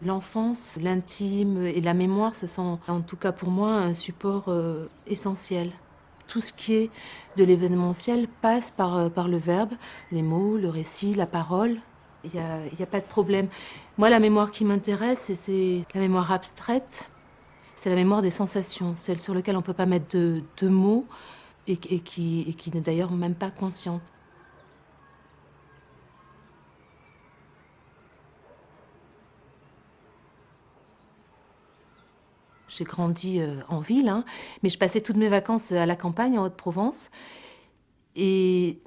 L'enfance, l'intime et la mémoire, ce sont, en tout cas pour moi, un support essentiel. Tout ce qui est de l'événementiel passe par le verbe, les mots, le récit, la parole. Il y a pas de problème. Moi, la mémoire qui m'intéresse, c'est la mémoire abstraite. C'est la mémoire des sensations, celle sur laquelle on ne peut pas mettre de mots et qui n'est d'ailleurs même pas consciente. J'ai grandi en ville, hein, mais je passais toutes mes vacances à la campagne, en Haute-Provence. Et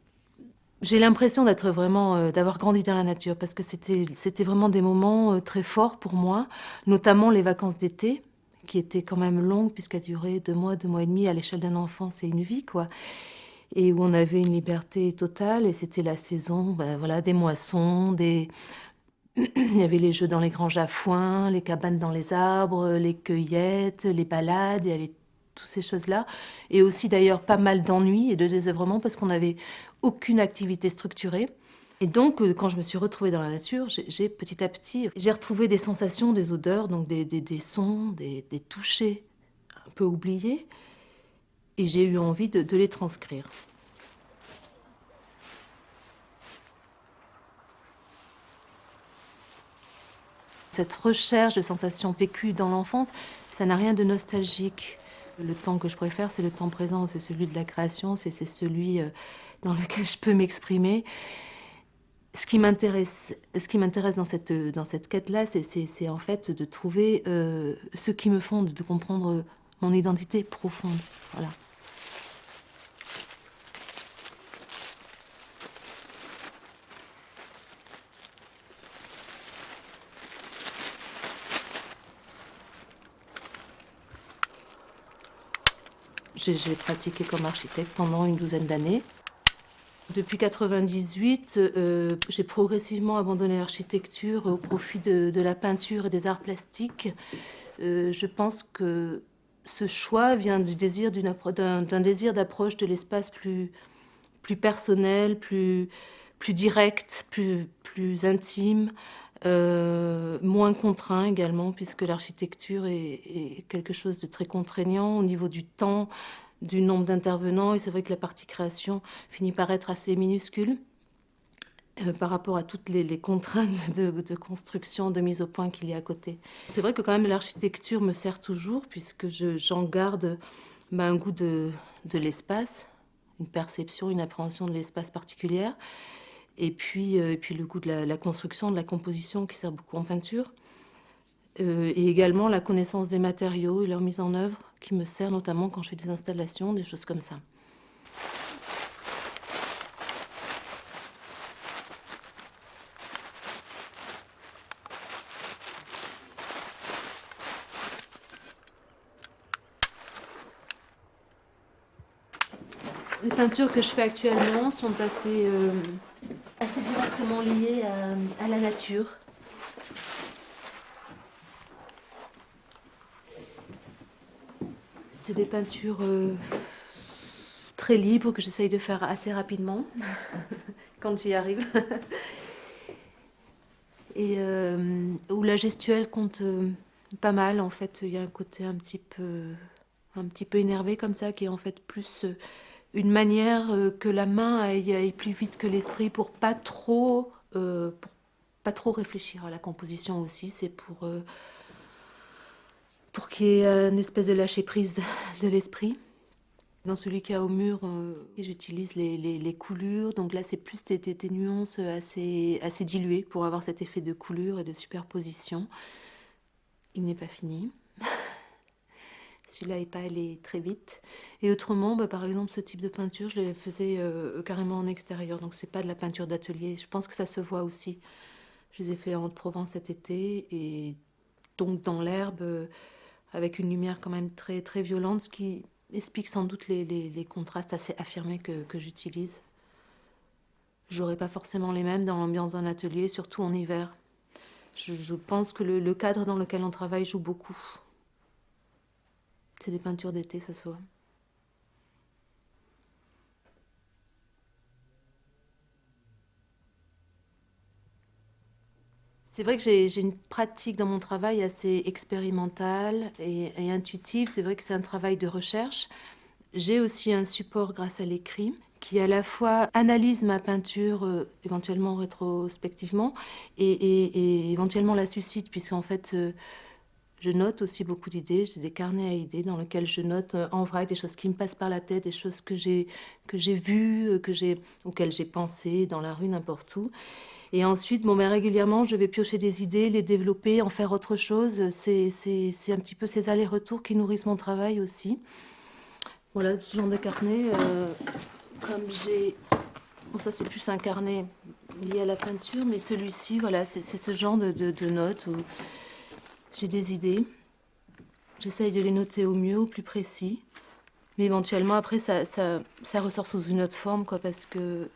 j'ai l'impression d'être vraiment, d'avoir grandi dans la nature, parce que c'était vraiment des moments très forts pour moi, notamment les vacances d'été, qui étaient quand même longues, puisqu'elles duraient 2 mois et demi à l'échelle d'un enfant, c'est une vie, quoi. Et où on avait une liberté totale, et c'était la saison, ben, voilà, des moissons, il y avait les jeux dans les granges à foin, les cabanes dans les arbres, les cueillettes, les balades, il y avait toutes ces choses-là. Et aussi d'ailleurs pas mal d'ennuis et de désœuvrement parce qu'on n'avait aucune activité structurée. Et donc, quand je me suis retrouvée dans la nature, j'ai petit à petit, j'ai retrouvé des sensations, des odeurs, donc des sons, des touchés un peu oubliés. Et j'ai eu envie de les transcrire. Cette recherche de sensations vécues dans l'enfance, ça n'a rien de nostalgique. Le temps que je préfère, c'est le temps présent, c'est celui de la création, c'est celui dans lequel je peux m'exprimer. Ce qui m'intéresse dans cette quête-là, c'est en fait de trouver ce qui me fonde, de comprendre mon identité profonde. Voilà. J'ai pratiqué comme architecte pendant une douzaine d'années. Depuis 98, j'ai progressivement abandonné l'architecture au profit de la peinture et des arts plastiques. Je pense que ce choix vient du désir d'un désir d'approche de l'espace plus personnel, plus direct, plus intime, moins contraint également, puisque l'architecture est quelque chose de très contraignant au niveau du temps, du nombre d'intervenants. Et c'est vrai que la partie création finit par être assez minuscule par rapport à toutes les contraintes de construction, de mise au point qu'il y a à côté. C'est vrai que quand même l'architecture me sert toujours, puisque j'en garde un goût de l'espace, une perception, une appréhension de l'espace particulière, et puis le goût de la construction, de la composition qui sert beaucoup en peinture, et également la connaissance des matériaux et leur mise en œuvre qui me sert notamment quand je fais des installations, des choses comme ça. Les peintures que je fais actuellement sont assez directement liées à la nature. C'est des peintures très libres que j'essaye de faire assez rapidement quand j'y arrive. Et où la gestuelle compte pas mal. En fait, il y a un côté un petit peu énervé comme ça, qui est en fait plus une manière que la main aille plus vite que l'esprit pour pas trop réfléchir à la composition aussi. C'est pour qu'il y ait une espèce de lâcher prise de l'esprit. Dans celui qui a au mur, j'utilise les coulures. Donc là, c'est plus des nuances assez diluées pour avoir cet effet de coulure et de superposition. Il n'est pas fini. Celui-là n'est pas allé très vite. Et autrement, par exemple, ce type de peinture, je les faisais carrément en extérieur. Donc c'est pas de la peinture d'atelier. Je pense que ça se voit aussi. Je les ai fait en Haute-Provence cet été et donc dans l'herbe, avec une lumière quand même très, très violente, ce qui explique sans doute les contrastes assez affirmés que j'utilise. J'aurais pas forcément les mêmes dans l'ambiance d'un atelier, surtout en hiver. Je pense que le cadre dans lequel on travaille joue beaucoup. C'est des peintures d'été, ça se voit. C'est vrai que j'ai une pratique dans mon travail assez expérimentale et intuitive. C'est vrai que c'est un travail de recherche. J'ai aussi un support grâce à l'écrit qui à la fois analyse ma peinture, éventuellement rétrospectivement, et éventuellement la suscite, puisqu'en fait, je note aussi beaucoup d'idées. J'ai des carnets à idées dans lesquels je note en vrac des choses qui me passent par la tête, des choses que j'ai vues, auxquelles j'ai pensé dans la rue, n'importe où. Et ensuite, bon, ben, régulièrement, je vais piocher des idées, les développer, en faire autre chose. C'est un petit peu ces allers-retours qui nourrissent mon travail aussi. Voilà, ce genre de carnet, comme j'ai... Bon, ça, c'est plus un carnet lié à la peinture, mais celui-ci, voilà, c'est ce genre de notes où j'ai des idées. J'essaye de les noter au mieux, au plus précis. Mais éventuellement, après, ça ressort sous une autre forme, quoi, parce que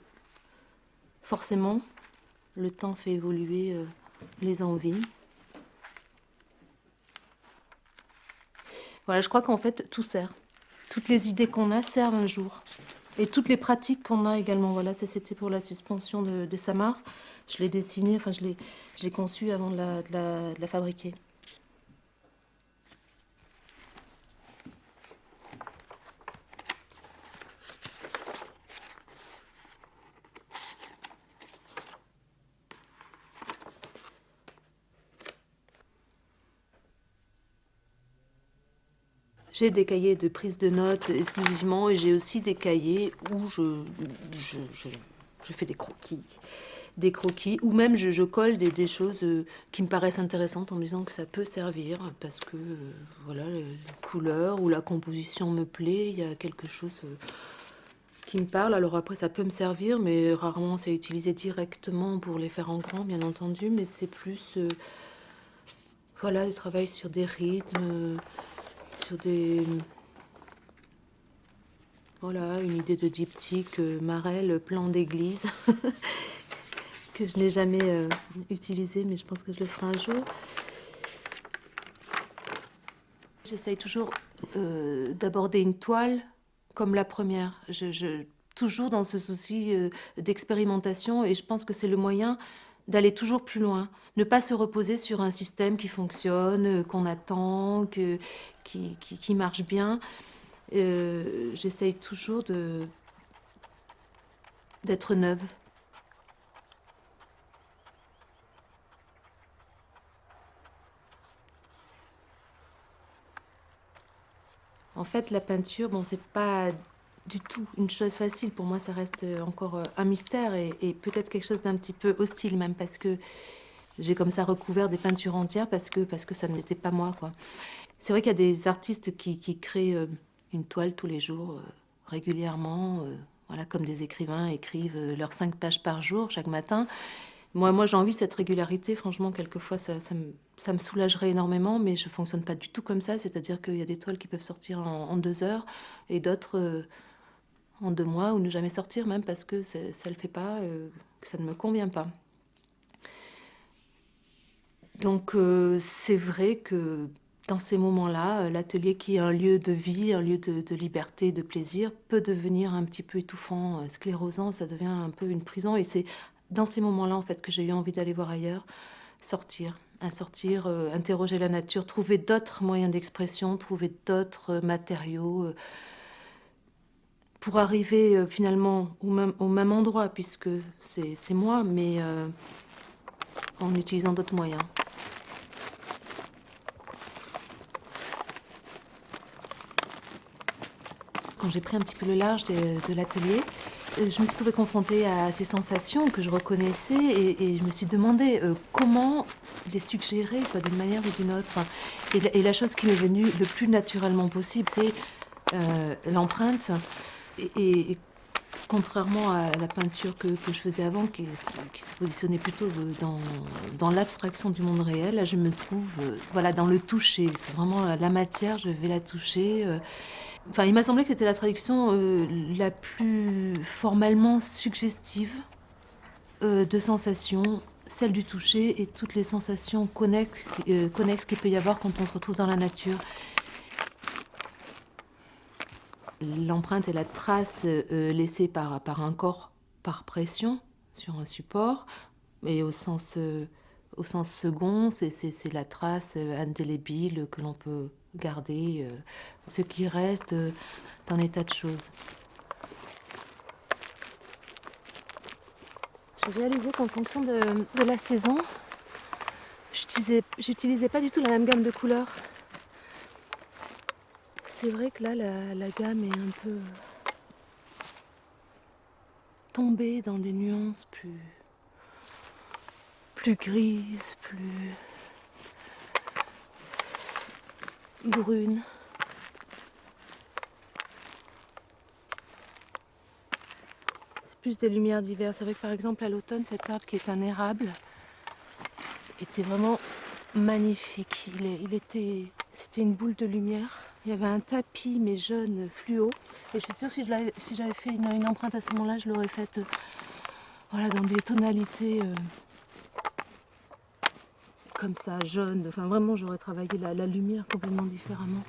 forcément, le temps fait évoluer les envies. Voilà, je crois qu'en fait, tout sert. Toutes les idées qu'on a servent un jour. Et toutes les pratiques qu'on a également. Voilà, ça c'était pour la suspension des Samars. Je l'ai dessinée, enfin je l'ai conçue avant de la fabriquer. J'ai des cahiers de prise de notes exclusivement et j'ai aussi des cahiers où je fais des croquis. Des croquis, ou même je colle des choses qui me paraissent intéressantes en me disant que ça peut servir parce que voilà, la couleur ou la composition me plaît, il y a quelque chose qui me parle. Alors après, ça peut me servir, mais rarement c'est utilisé directement pour les faire en grand, bien entendu, mais c'est plus, voilà, le travail sur des rythmes, sur des... Voilà, une idée de diptyque, Marelle, plan d'église, que je n'ai jamais utilisé, mais je pense que je le ferai un jour. J'essaye toujours d'aborder une toile comme la première. Toujours dans ce souci d'expérimentation, et je pense que c'est le moyen d'aller toujours plus loin. Ne pas se reposer sur un système qui fonctionne, qu'on attend, qui marche bien. J'essaye toujours d'être neuve. En fait, la peinture, bon, c'est pas du tout une chose facile. Pour moi, ça reste encore un mystère et peut-être quelque chose d'un petit peu hostile même, parce que j'ai comme ça recouvert des peintures entières parce que ça n'était pas moi, quoi. C'est vrai qu'il y a des artistes qui créent une toile tous les jours, régulièrement, voilà, comme des écrivains écrivent leurs 5 pages par jour, chaque matin. Moi j'ai envie de cette régularité. Franchement, quelquefois, ça me soulagerait énormément, mais je fonctionne pas du tout comme ça. C'est-à-dire qu'il y a des toiles qui peuvent sortir en 2 heures et d'autres en 2 mois, ou ne jamais sortir même parce que ça le fait pas, que ça ne me convient pas. Donc c'est vrai que dans ces moments-là, l'atelier qui est un lieu de vie, un lieu de liberté, de plaisir, peut devenir un petit peu étouffant, sclérosant, ça devient un peu une prison. Et c'est dans ces moments-là, en fait, que j'ai eu envie d'aller voir ailleurs, sortir, interroger la nature, trouver d'autres moyens d'expression, trouver d'autres matériaux, pour arriver finalement au même endroit, puisque c'est moi, mais en utilisant d'autres moyens. Quand j'ai pris un petit peu le large de l'atelier, je me suis trouvée confrontée à ces sensations que je reconnaissais et je me suis demandé comment les suggérer, quoi, d'une manière ou d'une autre. Et la chose qui m'est venue le plus naturellement possible, c'est l'empreinte. Et contrairement à la peinture que je faisais avant, qui se positionnait plutôt dans l'abstraction du monde réel, là je me trouve voilà, dans le toucher. C'est vraiment la matière, je vais la toucher. Enfin, il m'a semblé que c'était la traduction la plus formellement suggestive de sensations, celle du toucher et toutes les sensations connexes qu'il peut y avoir quand on se retrouve dans la nature. L'empreinte est la trace laissée par un corps par pression sur un support, et au sens au sens second, c'est la trace indélébile que l'on peut garder, ce qui reste d'un état de choses. J'ai réalisé qu'en fonction de la saison, j'utilisais pas du tout la même gamme de couleurs. C'est vrai que là, la gamme est un peu tombée dans des nuances plus grises, plus brunes. C'est plus des lumières diverses. C'est vrai que par exemple à l'automne, cet arbre qui est un érable était vraiment magnifique. C'était une boule de lumière. Il y avait un tapis mais jaune fluo. Et je suis sûre que si j'avais fait une empreinte à ce moment-là, je l'aurais faite voilà, dans des tonalités comme ça, jaune. Enfin vraiment, j'aurais travaillé la lumière complètement différemment.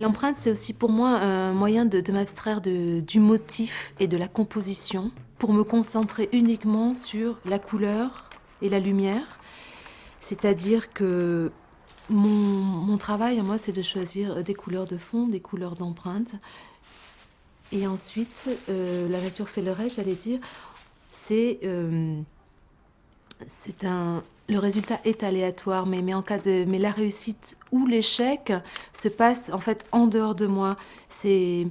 L'empreinte, c'est aussi pour moi un moyen de m'abstraire du motif et de la composition pour me concentrer uniquement sur la couleur et la lumière. C'est-à-dire que mon travail, moi, c'est de choisir des couleurs de fond, des couleurs d'empreinte. Et ensuite, la nature fait le reste, j'allais dire. Le résultat est aléatoire, mais la réussite ou l'échec se passe en fait en dehors de moi. C'est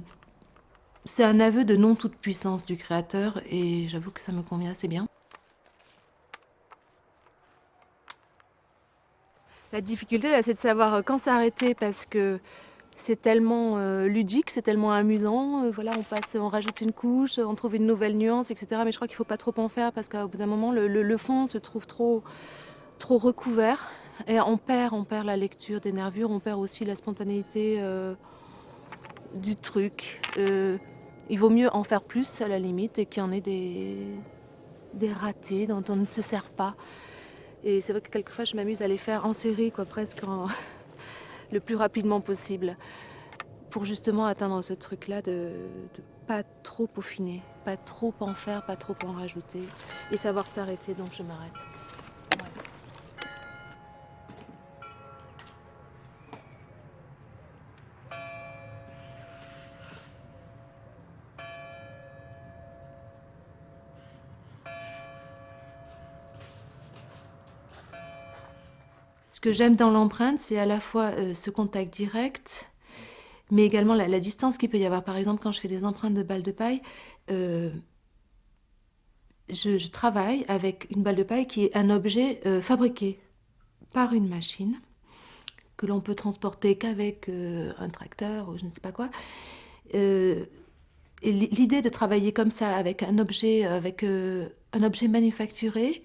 un aveu de non toute puissance du créateur et j'avoue que ça me convient assez bien. La difficulté là, c'est de savoir quand s'arrêter parce que c'est tellement ludique, c'est tellement amusant. Voilà, on rajoute une couche, on trouve une nouvelle nuance, etc. Mais je crois qu'il ne faut pas trop en faire parce qu'au bout d'un moment, le fond se trouve trop recouvert et on perd la lecture des nervures, on perd aussi la spontanéité du truc. Il vaut mieux en faire plus à la limite et qu'il y en ait des ratés dont on ne se sert pas. Et c'est vrai que quelquefois je m'amuse à les faire en série, quoi, presque le plus rapidement possible, pour justement atteindre ce truc-là de pas trop peaufiner, pas trop en faire, pas trop en rajouter, et savoir s'arrêter, donc je m'arrête. Ouais. Ce que j'aime dans l'empreinte, c'est à la fois ce contact direct, mais également la distance qu'il peut y avoir. Par exemple, quand je fais des empreintes de balles de paille, je travaille avec une balle de paille qui est un objet fabriqué par une machine que l'on peut transporter qu'avec un tracteur ou je ne sais pas quoi. Et l'idée de travailler comme ça avec un objet manufacturé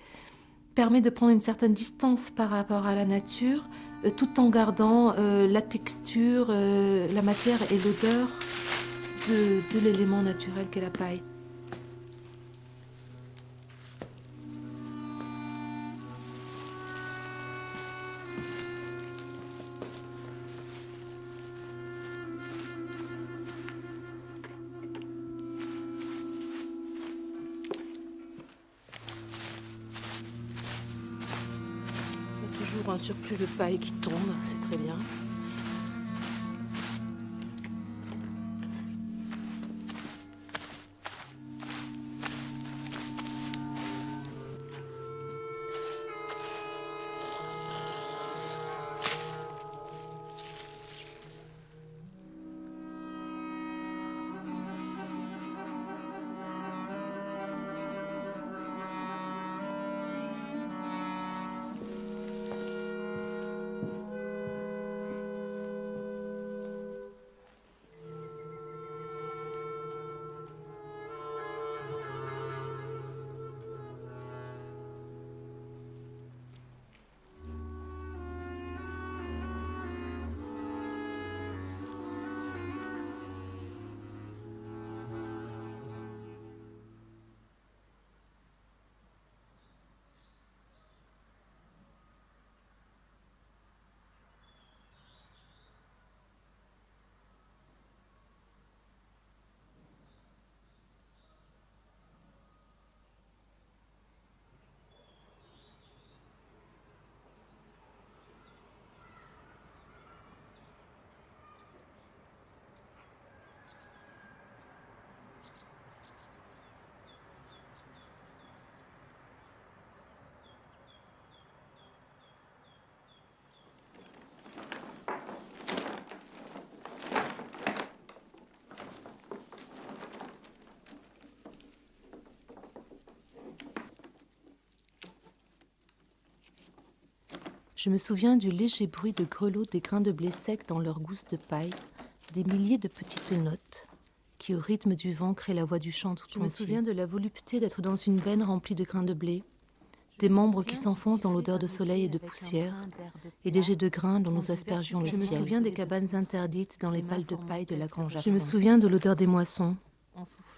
permet de prendre une certaine distance par rapport à la nature, tout en gardant la texture, la matière et l'odeur de l'élément naturel qu'est la paille. Il y a toujours un surplus de paille qui tombe, c'est très bien. Je me souviens du léger bruit de grelots des grains de blé secs dans leurs gousses de paille, des milliers de petites notes qui, au rythme du vent, créent la voix du chant tout entier. Je me souviens de la volupté d'être dans une benne remplie de grains de blé, des membres qui s'enfoncent dans l'odeur de soleil et de poussière, et des jets de grains dont nous aspergions le ciel. Je me souviens des cabanes interdites dans les pales de paille de la grange à fond. Je me souviens de l'odeur des moissons,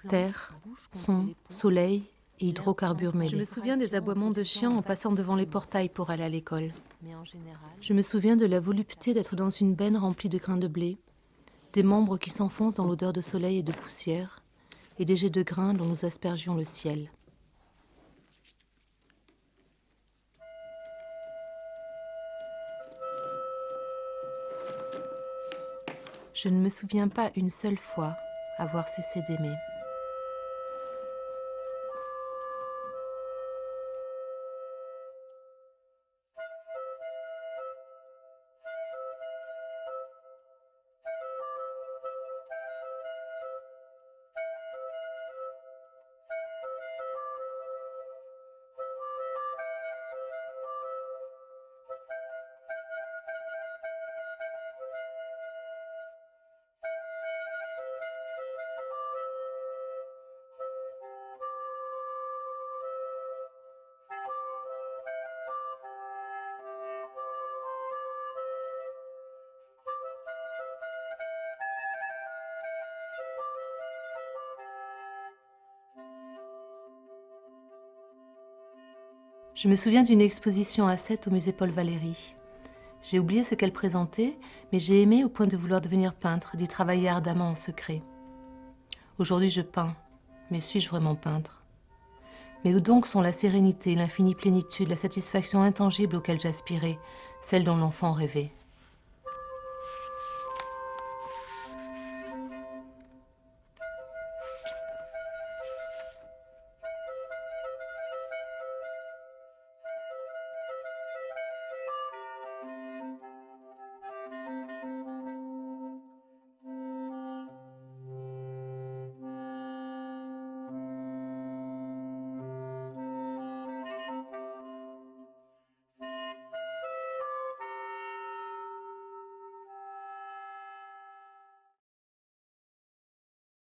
terre, son, soleil et hydrocarbures mêlés. Je me souviens des aboiements de chiens en passant devant les portails pour aller à l'école. Je me souviens de la volupté d'être dans une benne remplie de grains de blé, des membres qui s'enfoncent dans l'odeur de soleil et de poussière, et des jets de grains dont nous aspergions le ciel. Je ne me souviens pas une seule fois avoir cessé d'aimer. Je me souviens d'une exposition à Sète au musée Paul Valéry. J'ai oublié ce qu'elle présentait, mais j'ai aimé au point de vouloir devenir peintre, d'y travailler ardemment en secret. Aujourd'hui, je peins, mais suis-je vraiment peintre? Mais où donc sont la sérénité, l'infinie plénitude, la satisfaction intangible auquel j'aspirais, celle dont l'enfant rêvait?